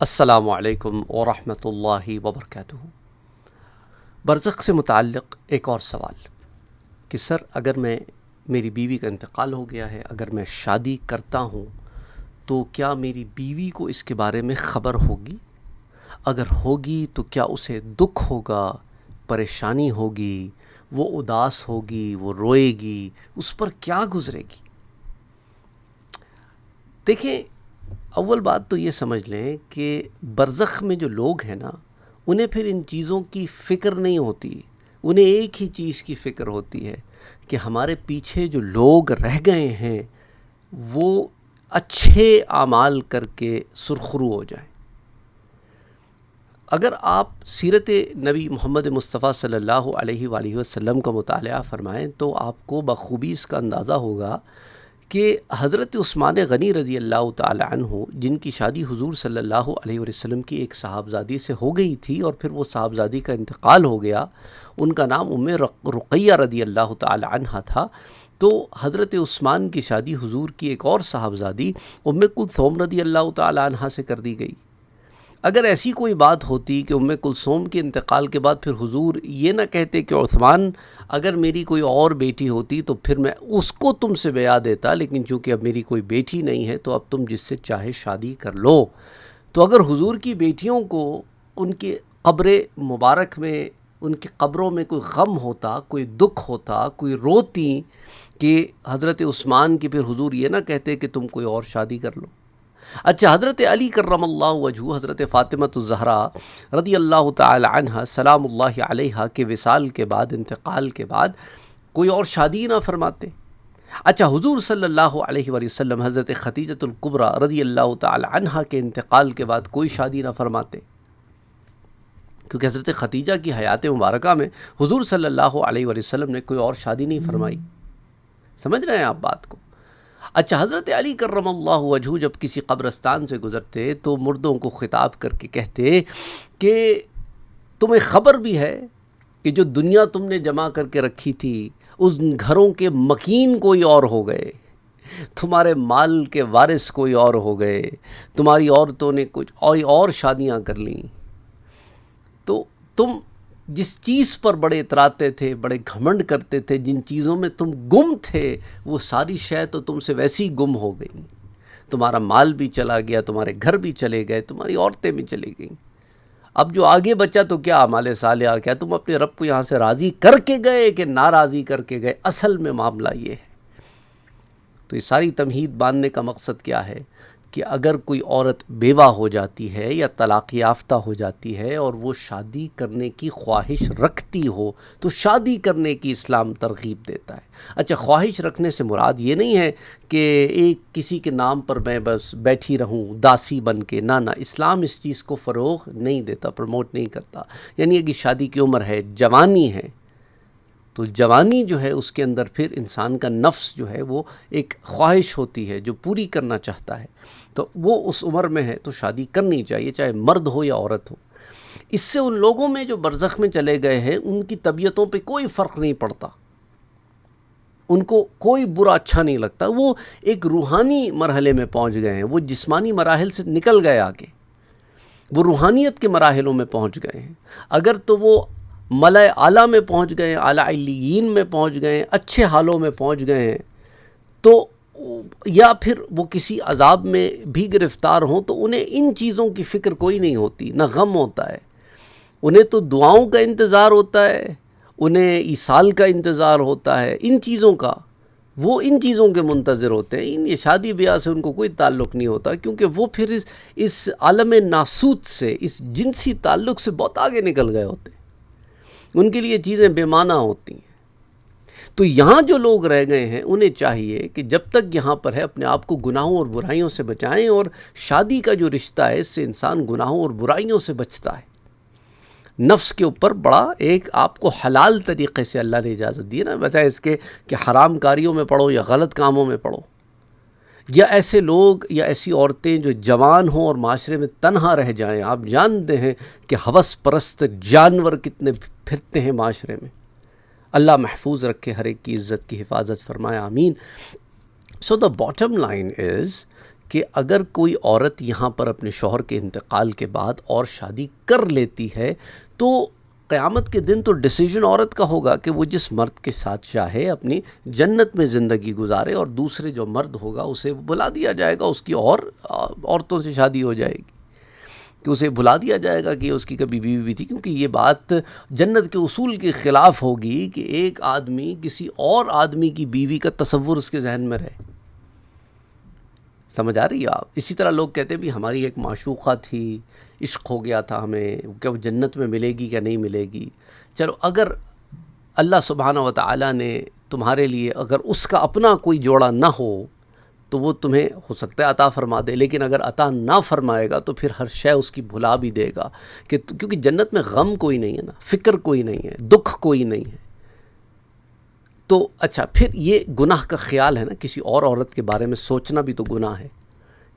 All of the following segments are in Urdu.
السلام علیکم ورحمۃ اللہ وبرکاتہ۔ برزخ سے متعلق ایک اور سوال کہ سر اگر میری بیوی کا انتقال ہو گیا ہے، اگر میں شادی کرتا ہوں تو کیا میری بیوی کو اس کے بارے میں خبر ہوگی؟ اگر ہوگی تو کیا اسے دکھ ہوگا، پریشانی ہوگی، وہ اداس ہوگی، وہ روئے گی، اس پر کیا گزرے گی؟ دیکھیں، اول بات تو یہ سمجھ لیں کہ برزخ میں جو لوگ ہیں نا، انہیں پھر ان چیزوں کی فکر نہیں ہوتی، انہیں ایک ہی چیز کی فکر ہوتی ہے کہ ہمارے پیچھے جو لوگ رہ گئے ہیں وہ اچھے اعمال کر کے سرخرو ہو جائیں۔ اگر آپ سیرت نبی محمد مصطفیٰ صلی اللہ علیہ وآلہ وسلم کا مطالعہ فرمائیں تو آپ کو بخوبی اس کا اندازہ ہوگا کہ حضرت عثمان غنی رضی اللہ تعالی عنہ، جن کی شادی حضور صلی اللہ علیہ وسلم کی ایک صاحبزادی سے ہو گئی تھی اور پھر وہ صاحبزادی کا انتقال ہو گیا، ان کا نام ام رقیہ رضی اللہ تعالی عنہ تھا، تو حضرت عثمان کی شادی حضور کی ایک اور صاحبزادی ام کلثوم رضی اللہ تعالی عنہ سے کر دی گئی۔ اگر ایسی کوئی بات ہوتی کہ ام کلثوم کے انتقال کے بعد پھر حضور یہ نہ کہتے کہ عثمان اگر میری کوئی اور بیٹی ہوتی تو پھر میں اس کو تم سے بیعت دیتا، لیکن چونکہ اب میری کوئی بیٹی نہیں ہے تو اب تم جس سے چاہے شادی کر لو، تو اگر حضور کی بیٹیوں کو ان کے قبر مبارک میں، ان کی قبروں میں کوئی غم ہوتا، کوئی دکھ ہوتا، کوئی روتی کہ حضرت عثمان کی، پھر حضور یہ نہ کہتے کہ تم کوئی اور شادی کر لو۔ اچھا، حضرت علی کرم اللہ وجہہ، حضرت فاطمہ الزہرا رضی اللہ تعالی عنہ سلام اللہ علیہا کے وصال کے بعد، انتقال کے بعد کوئی اور شادی نہ فرماتے؟ اچھا، حضور صلی اللہ علیہ وآلہ وسلم حضرت خدیجۃ الکبریٰ رضی اللہ تعالی عنہ کے انتقال کے بعد کوئی شادی نہ فرماتے؟ کیونکہ حضرت خدیجہ کی حیات مبارکہ میں حضور صلی اللہ علیہ وآلہ وسلم نے کوئی اور شادی نہیں فرمائی۔ سمجھ رہے ہیں آپ بات کو؟ اچھا، حضرت علی کرم اللہ وجہہ جب کسی قبرستان سے گزرتے تو مردوں کو خطاب کر کے کہتے کہ تمہیں خبر بھی ہے کہ جو دنیا تم نے جمع کر کے رکھی تھی، اس گھروں کے مکین کوئی اور ہو گئے، تمہارے مال کے وارث کوئی اور ہو گئے، تمہاری عورتوں نے کچھ اور شادیاں کر لیں، تو تم جس چیز پر بڑے اتراتے تھے، بڑے گھمنڈ کرتے تھے، جن چیزوں میں تم گم تھے، وہ ساری شے تو تم سے ویسی گم ہو گئی، تمہارا مال بھی چلا گیا، تمہارے گھر بھی چلے گئے، تمہاری عورتیں بھی چلی گئیں، اب جو آگے بچا تو کیا اعمال صالحہ، کیا تم اپنے رب کو یہاں سے راضی کر کے گئے کہ ناراضی کر کے گئے؟ اصل میں معاملہ یہ ہے۔ تو یہ ساری تمہید باندھنے کا مقصد کیا ہے کہ اگر کوئی عورت بیوہ ہو جاتی ہے یا طلاق یافتہ ہو جاتی ہے اور وہ شادی کرنے کی خواہش رکھتی ہو تو شادی کرنے کی اسلام ترغیب دیتا ہے۔ اچھا، خواہش رکھنے سے مراد یہ نہیں ہے کہ ایک کسی کے نام پر میں بس بیٹھی رہوں داسی بن کے، نہ، اسلام اس چیز کو فروغ نہیں دیتا، پروموٹ نہیں کرتا۔ یعنی کہ شادی کی عمر ہے، جوانی ہے، تو جوانی جو ہے اس کے اندر پھر انسان کا نفس جو ہے وہ ایک خواہش ہوتی ہے جو پوری کرنا چاہتا ہے، تو وہ اس عمر میں ہے تو شادی کرنی چاہیے، چاہے مرد ہو یا عورت ہو۔ اس سے ان لوگوں میں جو برزخ میں چلے گئے ہیں ان کی طبیعتوں پہ کوئی فرق نہیں پڑتا، ان کو کوئی برا اچھا نہیں لگتا، وہ ایک روحانی مرحلے میں پہنچ گئے ہیں، وہ جسمانی مراحل سے نکل گئے آگے، وہ روحانیت کے مراحلوں میں پہنچ گئے ہیں۔ اگر تو وہ ملائے اعلیٰ میں پہنچ گئے، اعلیٰ علیین میں پہنچ گئے، اچھے حالوں میں پہنچ گئے ہیں، تو یا پھر وہ کسی عذاب میں بھی گرفتار ہوں تو انہیں ان چیزوں کی فکر کوئی نہیں ہوتی، نہ غم ہوتا ہے، انہیں تو دعاؤں کا انتظار ہوتا ہے، انہیں ایصال کا انتظار ہوتا ہے، ان چیزوں کا، وہ ان چیزوں کے منتظر ہوتے ہیں، یہ شادی بیاہ سے ان کو کوئی تعلق نہیں ہوتا، کیونکہ وہ پھر اس عالم ناسوت سے، اس جنسی تعلق سے بہت آگے نکل گئے ہوتے ہیں، ان کے لیے چیزیں بے معنی ہوتی ہیں۔ تو یہاں جو لوگ رہ گئے ہیں انہیں چاہیے کہ جب تک یہاں پر ہے اپنے آپ کو گناہوں اور برائیوں سے بچائیں، اور شادی کا جو رشتہ ہے اس سے انسان گناہوں اور برائیوں سے بچتا ہے۔ نفس کے اوپر بڑا ایک آپ کو حلال طریقے سے اللہ نے اجازت دی ہے نا، بجائے اس کے کہ حرام کاریوں میں پڑو یا غلط کاموں میں پڑو، یا ایسے لوگ یا ایسی عورتیں جو جوان ہوں اور معاشرے میں تنہا رہ جائیں۔ آپ جانتے ہیں کہ ہوس پرست جانور کتنے پھرتے ہیں معاشرے میں، اللہ محفوظ رکھے، ہر ایک کی عزت کی حفاظت فرمائے، آمین۔ سو دا باٹم لائن از کہ اگر کوئی عورت یہاں پر اپنے شوہر کے انتقال کے بعد اور شادی کر لیتی ہے تو قیامت کے دن تو ڈیسیجن عورت کا ہوگا کہ وہ جس مرد کے ساتھ چاہے اپنی جنت میں زندگی گزارے، اور دوسرے جو مرد ہوگا اسے بلا دیا جائے گا، اس کی اور عورتوں سے شادی ہو جائے گی، کہ اسے بلا دیا جائے گا کہ اس کی کبھی بیوی بھی تھی، کیونکہ یہ بات جنت کے اصول کے خلاف ہوگی کہ ایک آدمی کسی اور آدمی کی بیوی کا تصور اس کے ذہن میں رہے۔ سمجھ آ رہی ہے آپ؟ اسی طرح لوگ کہتے ہیں بھی ہماری ایک معشوقہ تھی، عشق ہو گیا تھا ہمیں، کیا وہ جنت میں ملے گی کیا نہیں ملے گی؟ چلو اگر اللہ سبحانہ و تعالیٰ نے تمہارے لیے اگر اس کا اپنا کوئی جوڑا نہ ہو تو وہ تمہیں ہو سکتا ہے عطا فرما دے، لیکن اگر عطا نہ فرمائے گا تو پھر ہر شے اس کی بھلا بھی دے گا، کہ کیونکہ جنت میں غم کوئی نہیں ہے نا، فکر کوئی نہیں ہے، دکھ کوئی نہیں ہے۔ تو اچھا، پھر یہ گناہ کا خیال ہے نا، کسی اور عورت کے بارے میں سوچنا بھی تو گناہ ہے،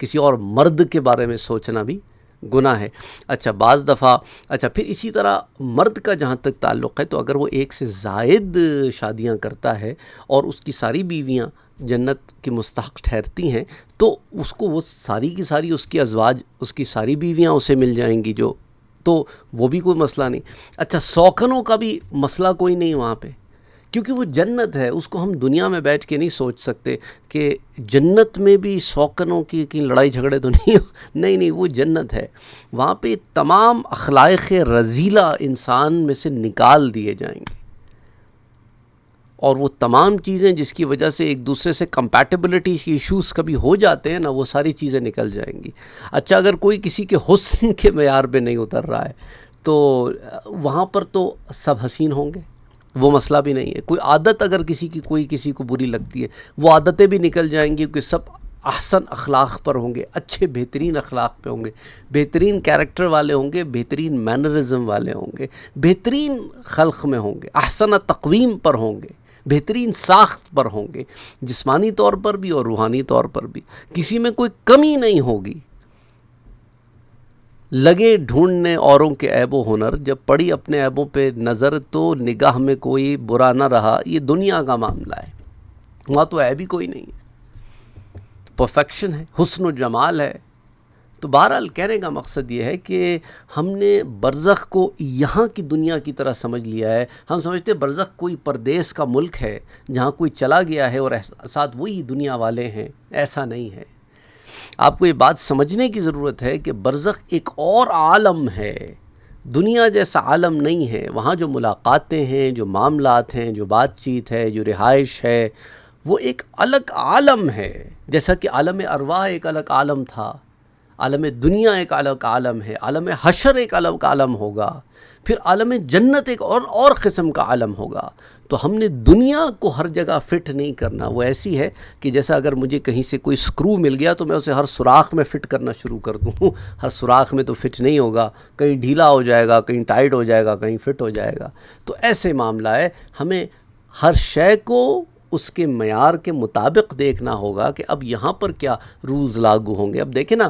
کسی اور مرد کے بارے میں سوچنا بھی گناہ ہے۔ اچھا بعض دفعہ پھر اسی طرح مرد کا جہاں تک تعلق ہے تو اگر وہ ایک سے زائد شادیاں کرتا ہے اور اس کی ساری بیویاں جنت کی مستحق ٹھہرتی ہیں تو اس کو وہ ساری کی ساری اس کی ازواج، اس کی ساری بیویاں اسے مل جائیں گی، جو تو وہ بھی کوئی مسئلہ نہیں۔ اچھا سوکنوں کا بھی مسئلہ کوئی نہیں وہاں پہ، کیونکہ وہ جنت ہے، اس کو ہم دنیا میں بیٹھ کے نہیں سوچ سکتے کہ جنت میں بھی سوکنوں کی لڑائی جھگڑے تو نہیں، وہ جنت ہے، وہاں پہ تمام اخلاق رذیلہ انسان میں سے نکال دیے جائیں گے، اور وہ تمام چیزیں جس کی وجہ سے ایک دوسرے سے کمپیٹیبلٹی کی ایشوز کبھی ہو جاتے ہیں نا، وہ ساری چیزیں نکل جائیں گی۔ اچھا اگر کوئی کسی کے حسن کے معیار پہ نہیں اتر رہا ہے تو وہاں پر تو سب حسین ہوں گے، وہ مسئلہ بھی نہیں ہے۔ کوئی عادت اگر کسی کو بری لگتی ہے، وہ عادتیں بھی نکل جائیں گی، کیونکہ سب احسن اخلاق پر ہوں گے، اچھے بہترین اخلاق پہ ہوں گے، بہترین کیریکٹر والے ہوں گے، بہترین مینرزم والے ہوں گے، بہترین خلق میں ہوں گے، احسن تقویم پر ہوں گے، بہترین ساخت پر ہوں گے، جسمانی طور پر بھی اور روحانی طور پر بھی، کسی میں کوئی کمی نہیں ہوگی۔ لگے ڈھونڈنے اوروں کے عیب و ہنر، جب پڑی اپنے عیبوں پہ نظر تو نگاہ میں کوئی برا نہ رہا۔ یہ دنیا کا معاملہ ہے، وہاں تو عیب ہی کوئی نہیں ہے، پرفیکشن ہے، حسن و جمال ہے۔ تو بہرحال کہنے کا مقصد یہ ہے کہ ہم نے برزخ کو یہاں کی دنیا کی طرح سمجھ لیا ہے، ہم سمجھتے برزخ کوئی پردیس کا ملک ہے جہاں کوئی چلا گیا ہے اور ساتھ وہی دنیا والے ہیں، ایسا نہیں ہے۔ آپ کو یہ بات سمجھنے کی ضرورت ہے کہ برزخ ایک اور عالم ہے، دنیا جیسا عالم نہیں ہے۔ وہاں جو ملاقاتیں ہیں، جو معاملات ہیں، جو بات چیت ہے، جو رہائش ہے، وہ ایک الگ عالم ہے، جیسا کہ عالم ارواح ایک الگ عالم تھا، عالم دنیا ایک الگ عالم ہے، عالم حشر ایک الگ عالم ہوگا، پھر عالم جنت ایک اور قسم کا عالم ہوگا۔ تو ہم نے دنیا کو ہر جگہ فٹ نہیں کرنا، وہ ایسی ہے کہ جیسا اگر مجھے کہیں سے کوئی سکرو مل گیا تو میں اسے ہر سوراخ میں فٹ کرنا شروع کر دوں، ہر سوراخ میں تو فٹ نہیں ہوگا، کہیں ڈھیلا ہو جائے گا، کہیں ٹائٹ ہو جائے گا، کہیں فٹ ہو جائے گا۔ تو ایسے معاملہ ہے، ہمیں ہر شے کو اس کے معیار کے مطابق دیکھنا ہوگا کہ اب یہاں پر کیا رولز لاگو ہوں گے۔ اب دیکھیں نا،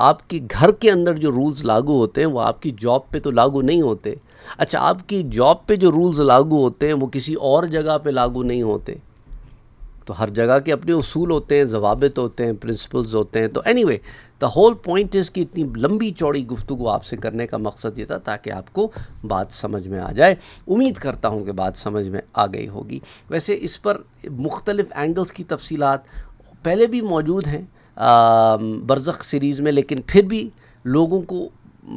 آپ کی گھر کے اندر جو رولز لاگو ہوتے ہیں وہ آپ کی جاب پہ تو لاگو نہیں ہوتے۔ اچھا آپ کی جاب پہ جو رولز لاگو ہوتے ہیں وہ کسی اور جگہ پہ لاگو نہیں ہوتے۔ تو ہر جگہ کے اپنے اصول ہوتے ہیں، ضوابط ہوتے ہیں، پرنسپلز ہوتے ہیں۔ تو any way the whole point is کہ اتنی لمبی چوڑی گفتگو آپ سے کرنے کا مقصد یہ تھا تاکہ آپ کو بات سمجھ میں آ جائے۔ امید کرتا ہوں کہ بات سمجھ میں آ گئی ہوگی۔ ویسے اس پر مختلف اینگلز کی تفصیلات پہلے بھی موجود ہیں برزخ سیریز میں، لیکن پھر بھی لوگوں کو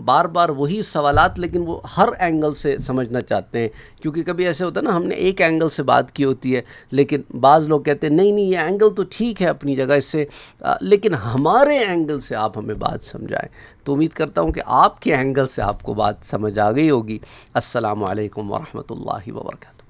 بار بار وہی سوالات، لیکن وہ ہر اینگل سے سمجھنا چاہتے ہیں، کیونکہ کبھی ایسے ہوتا ہے نا، ہم نے ایک اینگل سے بات کی ہوتی ہے لیکن بعض لوگ کہتے ہیں نہیں یہ اینگل تو ٹھیک ہے اپنی جگہ اس سے، لیکن ہمارے اینگل سے آپ ہمیں بات سمجھائیں۔ تو امید کرتا ہوں کہ آپ کے اینگل سے آپ کو بات سمجھ آ گئی ہوگی۔ السلام علیکم ورحمۃ اللہ وبرکاتہ۔